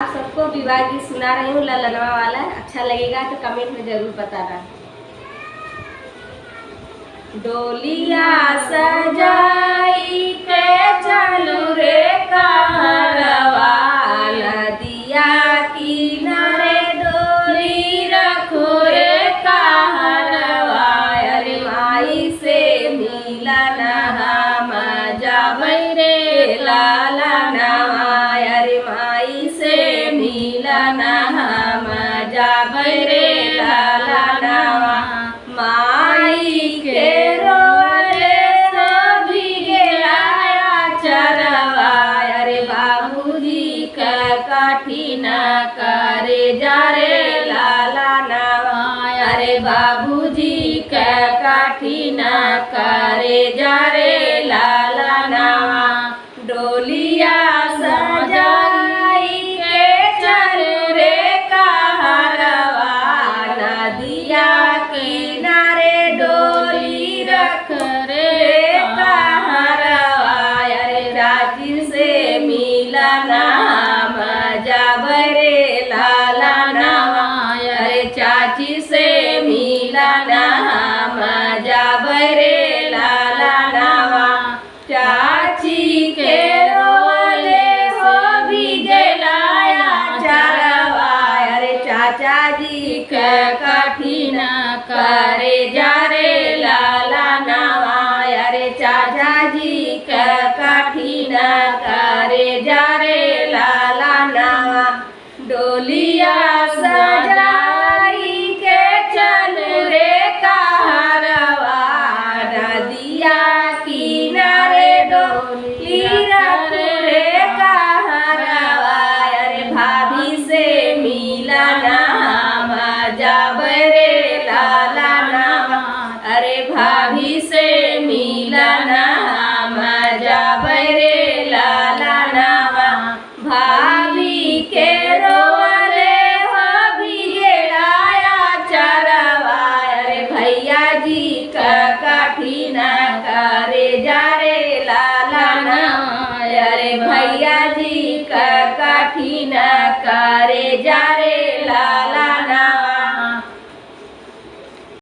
आप सबको विवाह गीत सुना रही हूँ ललनवा वाला। अच्छा लगेगा तो कमेंट में जरूर बताना। डोलिया सजाई के चलू रे कहरवा, नदिया किनारे डोली रखो रे कहरवा। अरे माई से मिलन हम जाबै रे लालनवा, अरे माई से मिलन हम जाबै रे लालनवा। माई के रोले सभी गेलाया चरवा, अरे बाबूजी का कठिन करे जा रे लालनवा, अरे बाबूजी का कठिन करे जा रे लालनवा। डोलिया सजाई के चलू रे कहरवा, नदिया किनारे डोली रख रे कहरवा। अरे चाची से मिलन हम जाबै रे लालनवा, अरे चाची से मिलन हम जाबै रे लालनवा। चाची के रोले हो भी गेलाया चरवा, अरे चाचा जी के कठिन करे जा रे लालनवा, अरे चाचा जी के कठिन करे जा रे लालनवा। डोलिया सजाई के चलू रे कहरवा, नदिया किनारे डोली रख रे कहरवा। अरे भाभी से मिलन हम जाबै रे लालनवा, अरे भाभी से मिलन हम जाबै रे लालनवा। भाभी के रोले हो भी गेलाया चरवा, अरे भैया जी का कठिन करे जा रे लालनवा, अरे भैया जी का कठिन करे जा रे लालनवा।